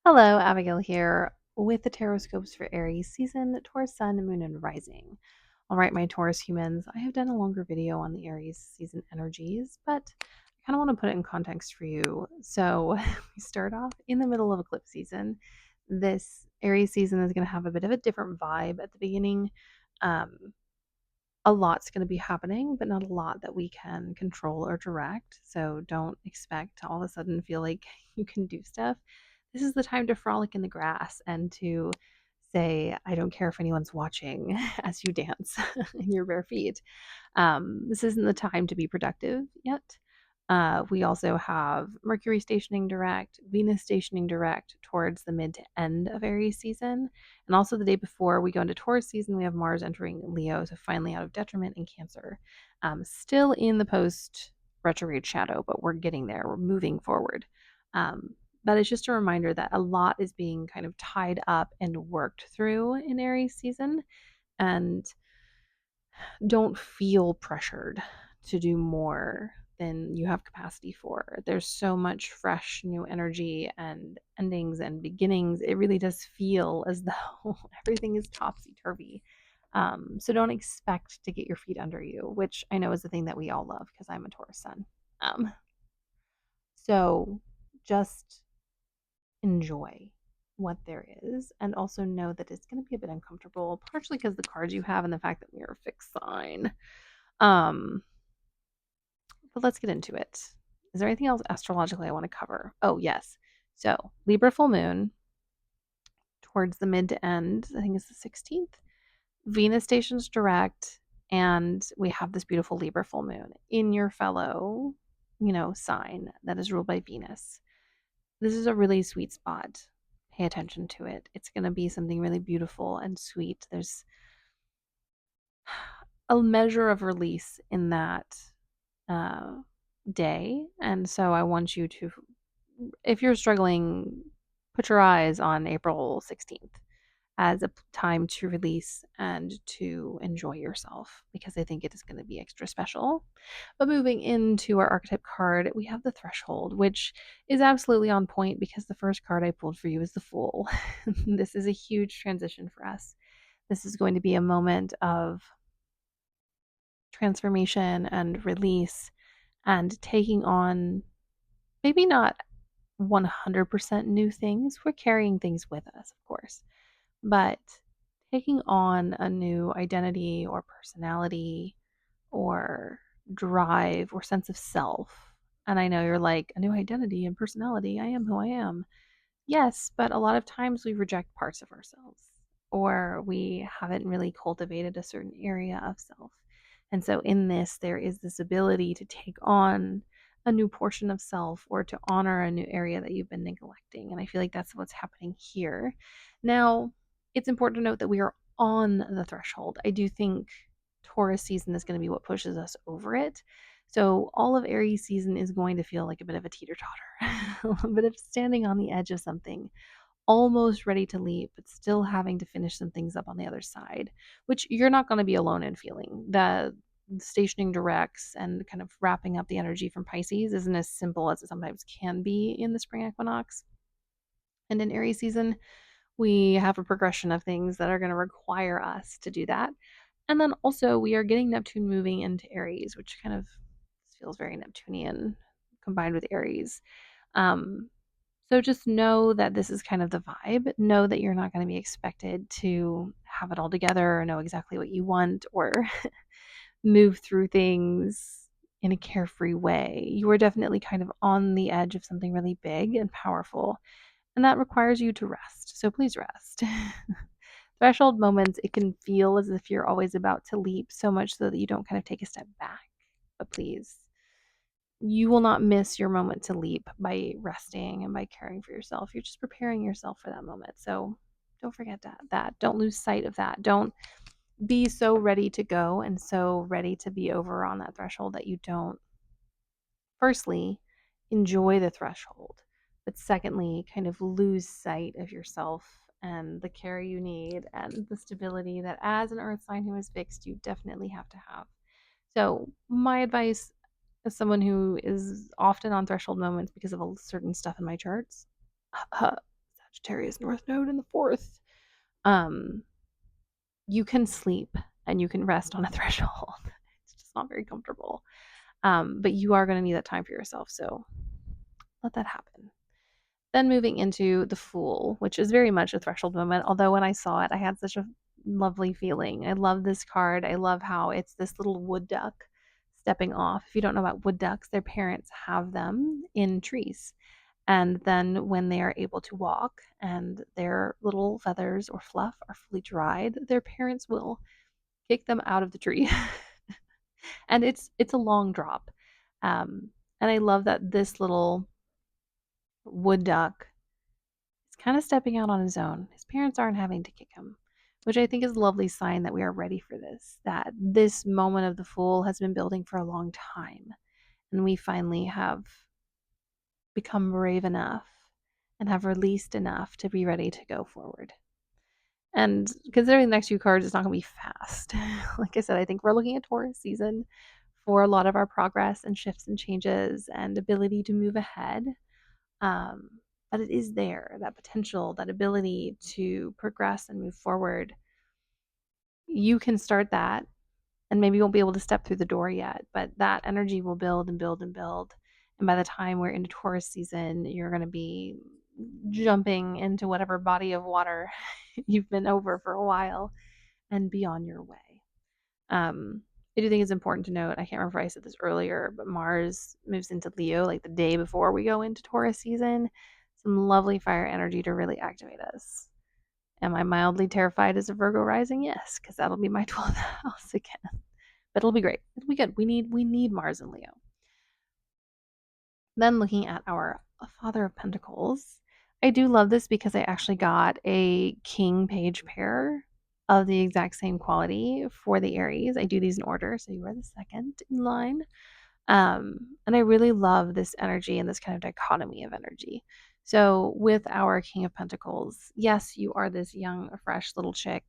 Hello, Abigail here with the Tarotscopes for Aries season, Taurus Sun, Moon, and Rising. All right, my Taurus humans, I have done a longer video on the Aries season energies, but I kind of want to put it in context for you. So we start off in the middle of eclipse season. This Aries season is going to have a bit of a different vibe at the beginning. Um, a lot's going to be happening, but not a lot that we can control or direct. So don't expect to all of a sudden feel like you can do stuff. This is the time to frolic in the grass and to say, I don't care if anyone's watching as you dance in your bare feet. This isn't the time to be productive yet. We also have Mercury stationing direct, Venus stationing direct towards the mid to end of Aries season. And also the day before we go into Taurus season, we have Mars entering Leo, so finally out of detriment in Cancer. Still in the post retrograde shadow, but we're getting there. We're moving forward. Um, but it's just a reminder that a lot is being kind of tied up and worked through in Aries season. And don't feel pressured to do more than you have capacity for. There's so much fresh new energy and endings and beginnings. It really does feel as though everything is topsy turvy. So don't expect to get your feet under you, which I know is the thing that we all love because I'm a Taurus sun. Um, so just enjoy what there is and also know that it's going to be a bit uncomfortable, partially because the cards you have and the fact that we are a fixed sign. Um, but let's get into it. Is there anything else astrologically I want to cover? Oh, yes. So, Libra full moon towards the mid to end, I think it's the 16th. Venus stations direct, and we have this beautiful Libra full moon in your fellow, sign that is ruled by Venus. This is a really sweet spot. Pay attention to it. It's going to be something really beautiful and sweet. There's a measure of release in that uh, day. And so I want you to, if you're struggling, put your eyes on April 16th as a time to release and to enjoy yourself because I think it is going to be extra special. But moving into our archetype card, we have the threshold, which is absolutely on point because the first card I pulled for you is the Fool. This is a huge transition for us. This is going to be a moment of transformation and release and taking on maybe not 100% new things. We're carrying things with us, of course, but taking on a new identity or personality or drive or sense of self. And I know you're like, a new identity and personality. I am who I am. Yes, but a lot of times we reject parts of ourselves or we haven't really cultivated a certain area of self. And so in this, there is this ability to take on a new portion of self or to honor a new area that you've been neglecting. And I feel like that's what's happening here. Now, it's important to note that we are on the threshold. I do think Taurus season is going to be what pushes us over it. So all of Aries season is going to feel like a bit of a teeter-totter, a bit of standing on the edge of something, almost ready to leap, but still having to finish some things up on the other side, which you're not going to be alone in feeling. The stationing directs and kind of wrapping up the energy from Pisces isn't as simple as it sometimes can be in the spring equinox. And in Aries season, we have a progression of things that are going to require us to do that. And then also, we are getting Neptune moving into Aries, which kind of feels very Neptunian combined with Aries. Um, so just know that this is kind of the vibe. Know that you're not going to be expected to have it all together or know exactly what you want or move through things in a carefree way. You are definitely kind of on the edge of something really big and powerful, and that requires you to rest. So please rest. Threshold moments, it can feel as if you're always about to leap so much so that you don't kind of take a step back. But please, you will not miss your moment to leap by resting and by caring for yourself. You're just preparing yourself for that moment. So don't forget that. Don't lose sight of that. Don't be so ready to go and so ready to be over on that threshold that you don't, firstly, enjoy the threshold, but secondly, kind of lose sight of yourself and the care you need and the stability that as an earth sign who is fixed, you definitely have to have. So, my advice as someone who is often on threshold moments because of a certain stuff in my charts, Sagittarius North Node in the fourth, um, you can sleep and you can rest on a threshold. It's just not very comfortable. But you are going to need that time for yourself. So let that happen. Then moving into the Fool, which is very much a threshold moment. Although when I saw it, I had such a lovely feeling. I love this card. I love how it's this little wood duck stepping off. If you don't know about wood ducks, their parents have them in trees. And then when they are able to walk and their little feathers or fluff are fully dried, their parents will kick them out of the tree. And it's a long drop. Um, and I love that this little wood duck is kind of stepping out on his own. His parents aren't having to kick him, which I think is a lovely sign that we are ready for this, that this moment of the Fool has been building for a long time. And we finally have become brave enough and have released enough to be ready to go forward. And considering the next few cards, it's not going to be fast. Like I said, I think we're looking at Taurus season for a lot of our progress and shifts and changes and ability to move ahead. Um, but it is there, that potential, that ability to progress and move forward. You can start that, and maybe you won't be able to step through the door yet, but that energy will build and build and build. And by the time we're into Taurus season, you're going to be jumping into whatever body of water you've been over for a while and be on your way. Um, I do think it's important to note, I can't remember if I said this earlier, but Mars moves into Leo like the day before we go into Taurus season. Some lovely fire energy to really activate us. Am I mildly terrified as a Virgo rising? Yes, because that'll be my 12th house again. But it'll be great. It'll be good. We need Mars and Leo. Then looking at our Father of Pentacles, I do love this because I actually got a King Page pair of the exact same quality for the Aries. I do these in order, so you are the second in line. And I really love this energy and this kind of dichotomy of energy. So with our King of Pentacles, yes, you are this young, fresh little chick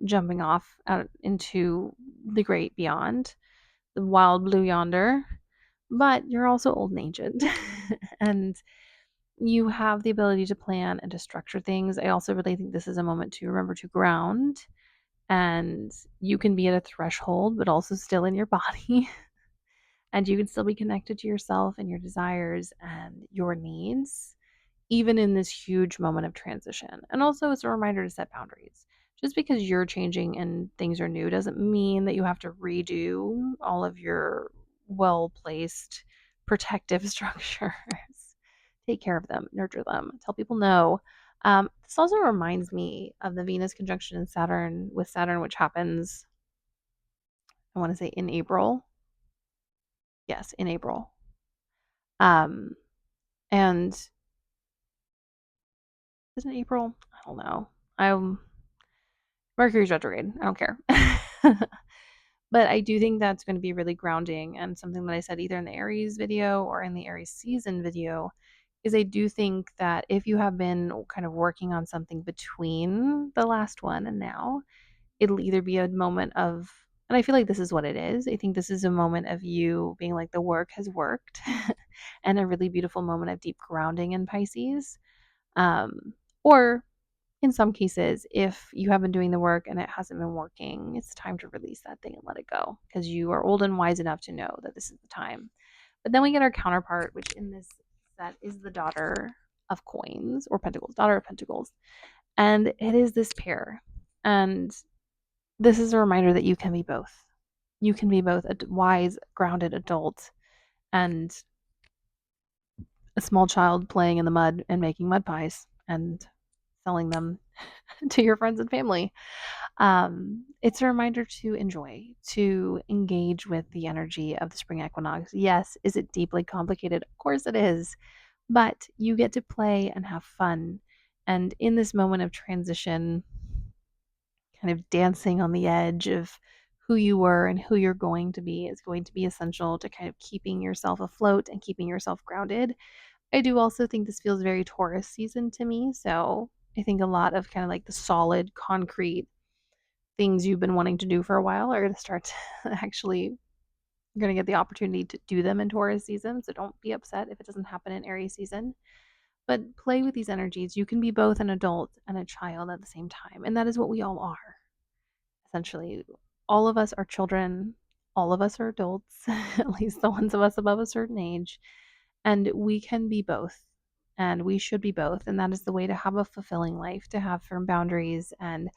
jumping off out into the great beyond, the wild blue yonder, but you're also old and ancient. And you have the ability to plan and to structure things. I also really think this is a moment to remember to ground, and you can be at a threshold, but also still in your body. And you can still be connected to yourself and your desires and your needs, even in this huge moment of transition. And also, it's a reminder to set boundaries. Just because you're changing and things are new doesn't mean that you have to redo all of your well placed protective structures. Take care of them, nurture them, tell people no. This also reminds me of the Venus conjunction in Saturn with Saturn, which happens, I want to say, in April. Yes, in April. Um, and is it April? I don't know. I'm Mercury's retrograde. I don't care. But I do think that's going to be really grounding, and something that I said either in the Aries video or in the Aries season video is I do think that if you have been kind of working on something between the last one and now, it'll either be a moment of, and I feel like this is what it is. I think this is a moment of you being like, the work has worked, and a really beautiful moment of deep grounding in Pisces. Or in some cases, if you have been doing the work and it hasn't been working, it's time to release that thing and let it go, because you are old and wise enough to know that this is the time. But then we get our counterpart, which in this set is the Daughter of Coins or Pentacles, Daughter of Pentacles. And it is this pair. And this is a reminder that you can be both. You can be both a wise, grounded adult and a small child playing in the mud and making mud pies and selling them to your friends and family. It's a reminder to enjoy, to engage with the energy of the spring equinox. Yes, is it deeply complicated? Of course it is, but you get to play and have fun. And in this moment of transition, kind of dancing on the edge of who you were and who you're going to be is going to be essential to kind of keeping yourself afloat and keeping yourself grounded. I do also think this feels very Taurus season to me. So I think a lot of kind of like the solid, concrete things you've been wanting to do for a while are going to start to actually, you're going to get the opportunity to do them in Taurus season. So don't be upset if it doesn't happen in Aries season. but play with these energies. You can be both an adult and a child at the same time, and that is what we all are. Essentially, all of us are children, all of us are adults, at least the ones of us above a certain age, and we can be both. And we should be both. And that is the way to have a fulfilling life, to have firm boundaries and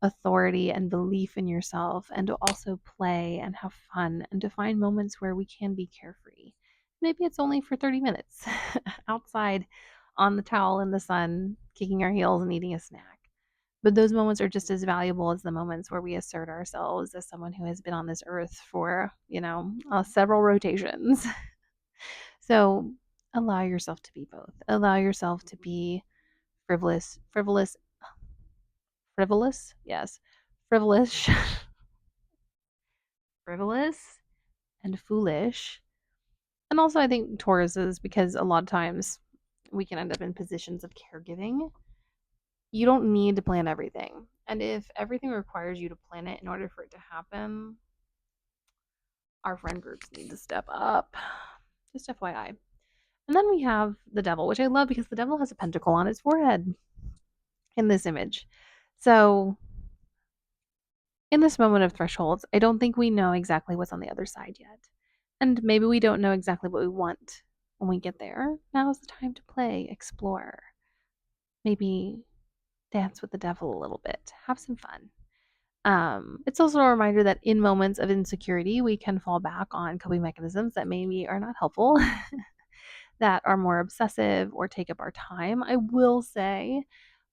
authority and belief in yourself, and to also play and have fun and to find moments where we can be carefree. Maybe it's only for 30 minutes outside on the towel in the sun, kicking our heels and eating a snack. But those moments are just as valuable as the moments where we assert ourselves as someone who has been on this earth for, several rotations. So allow yourself to be both. Allow yourself to be frivolous, yes, frivolous, frivolous, and foolish. And also, I think Taurus is because a lot of times we can end up in positions of caregiving. You don't need to plan everything. And if everything requires you to plan it in order for it to happen, our friend groups need to step up. Just FYI. And then we have the devil, which I love because the devil has a pentacle on its forehead in this image. So, in this moment of thresholds, I don't think we know exactly what's on the other side yet. And maybe we don't know exactly what we want when we get there. Now is the time to play, explore, maybe dance with the devil a little bit, have some fun. It's also a reminder that in moments of insecurity, we can fall back on coping mechanisms that maybe are not helpful, that are more obsessive or take up our time. I will say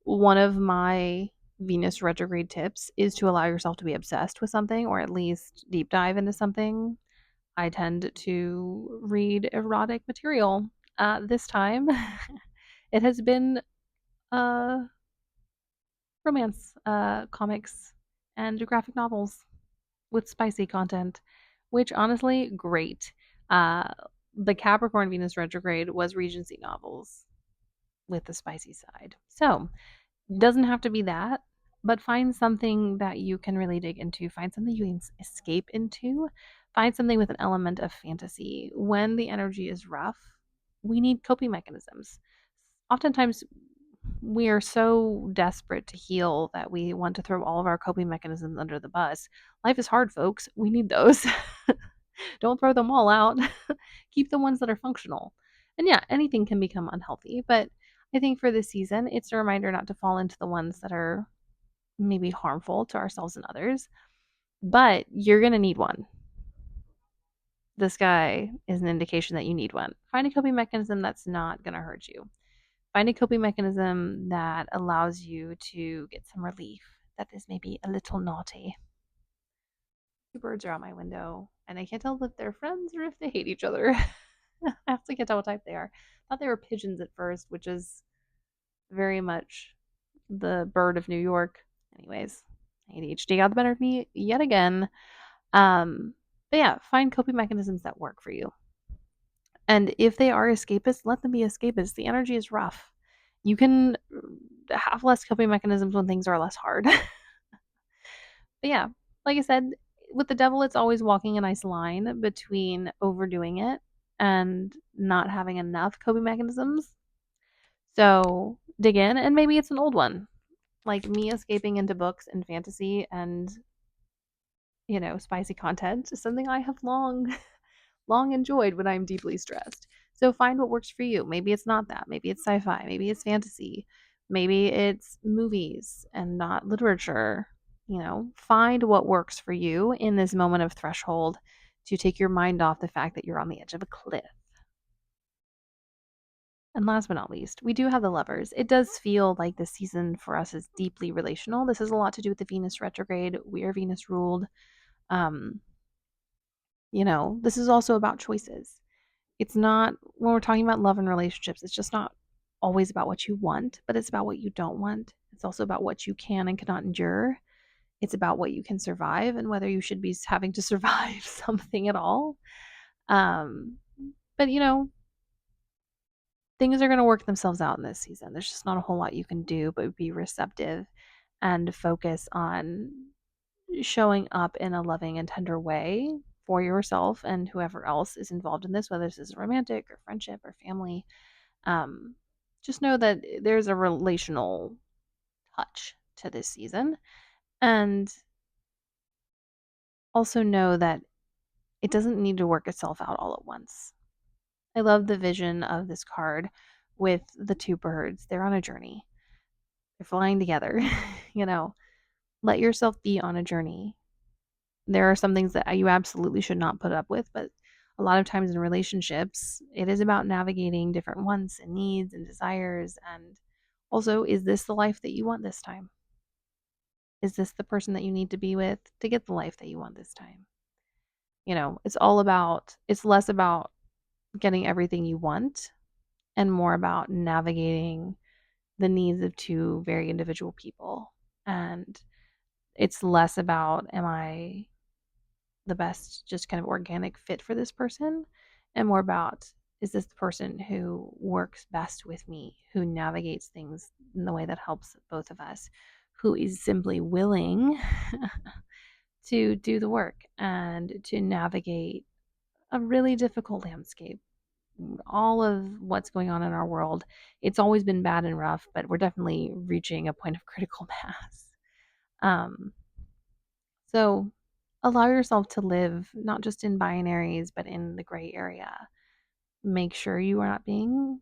one of my Venus retrograde tips is to allow yourself to be obsessed with something or at least deep dive into something. I tend to read erotic material. This time, it has been uh, romance, comics, and graphic novels with spicy content, which honestly, great. Uh, the Capricorn Venus retrograde was Regency novels with the spicy side. So, doesn't have to be that, but find something that you can really dig into. Find something you can escape into. Find something with an element of fantasy. When the energy is rough, we need coping mechanisms. Oftentimes, we are so desperate to heal that we want to throw all of our coping mechanisms under the bus. Life is hard, folks. We need those. Don't throw them all out. Keep the ones that are functional. And yeah, anything can become unhealthy, but I think for this season, it's a reminder not to fall into the ones that are maybe harmful to ourselves and others. But you're going to need one. This guy is an indication that you need one. Find a coping mechanism that's not going to hurt you. Find a coping mechanism that allows you to get some relief that is maybe a little naughty. The birds are out my window, and I can't tell if they're friends or if they hate each other. I actually can't tell what type they are. I thought they were pigeons at first, which is very much the bird of New York. Anyways, ADHD got the better of me yet again. But yeah, find coping mechanisms that work for you. And if they are escapists, let them be escapists. The energy is rough. You can have less coping mechanisms when things are less hard. But yeah, like I said, with the devil, it's always walking a nice line between overdoing it and not having enough coping mechanisms. So dig in, and maybe it's an old one. Like me escaping into books and fantasy and, spicy content is something I have long enjoyed when I'm deeply stressed. So find what works for you. Maybe it's not that. Maybe it's sci-fi. Maybe it's fantasy. Maybe it's movies and not literature. Find what works for you in this moment of threshold to take your mind off the fact that you're on the edge of a cliff. And last but not least, we do have the lovers. It does feel like this season for us is deeply relational. This has a lot to do with the Venus retrograde. We are Venus ruled. Um, this is also about choices. It's not, when we're talking about love and relationships, it's just not always about what you want, but it's about what you don't want. It's also about what you can and cannot endure. It's about what you can survive and whether you should be having to survive something at all. Um, but things are going to work themselves out in this season. There's just not a whole lot you can do but be receptive and focus on showing up in a loving and tender way for yourself and whoever else is involved in this, whether this is romantic or friendship or family. Um, just know that there's a relational touch to this season. And also know that it doesn't need to work itself out all at once. I love the vision of this card with the two birds. They're on a journey, they're flying together. you know, let yourself be on a journey. There are some things that you absolutely should not put up with, but a lot of times in relationships, it is about navigating different wants and needs and desires. And also, is this the life that you want this time? Is this the person that you need to be with to get the life that you want this time? It's less about getting everything you want and more about navigating the needs of two very individual people. And it's less about, am I the best, just kind of organic fit for this person? And more about, is this the person who works best with me, who navigates things in the way that helps both of us, who is simply willing to do the work and to navigate a really difficult landscape. All of what's going on in our world, it's always been bad and rough, but we're definitely reaching a point of critical mass. Um, so allow yourself to live not just in binaries, but in the gray area. Make sure you are not being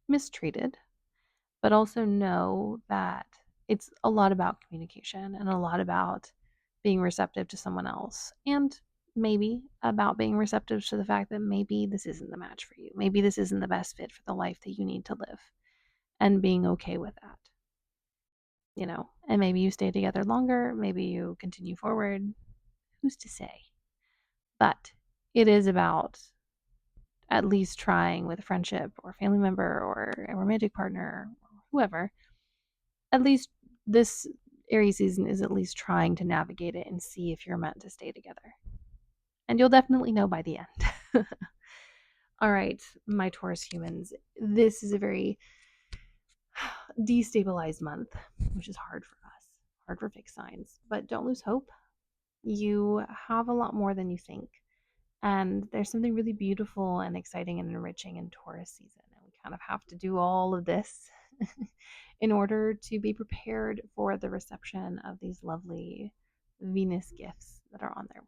mistreated, but also know that it's a lot about communication and a lot about being receptive to someone else, and maybe about being receptive to the fact that maybe this isn't the match for you. Maybe this isn't the best fit for the life that you need to live, and being okay with that. And maybe you stay together longer, maybe you continue forward. Who's to say? But it is about at least trying with a friendship or a family member or a romantic partner or whoever. At least this Aries season is at least trying to navigate it and see if you're meant to stay together. And you'll definitely know by the end. All right, my Taurus humans, this is a very destabilized month, which is hard for us, hard for fixed signs. But don't lose hope. You have a lot more than you think. And there's something really beautiful and exciting and enriching in Taurus season. And we kind of have to do all of this in order to be prepared for the reception of these lovely Venus gifts that are on their way.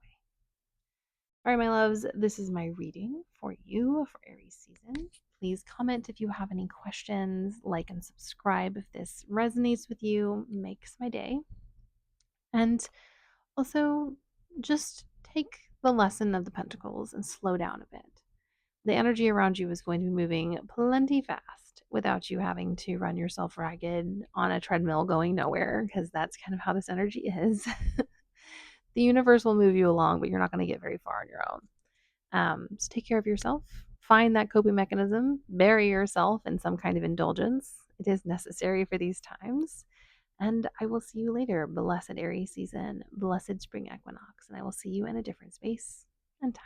All right, my loves, this is my reading for you for Aries season. Please comment if you have any questions, like and subscribe if this resonates with you, makes my day. And also, just take the lesson of the Pentacles and slow down a bit. The energy around you is going to be moving plenty fast without you having to run yourself ragged on a treadmill going nowhere, because that's kind of how this energy is. The universe will move you along, but you're not going to get very far on your own. So take care of yourself. Find that coping mechanism. Bury yourself in some kind of indulgence. It is necessary for these times. And I will see you later. Blessed Aries season, blessed spring equinox, and I will see you in a different space and time.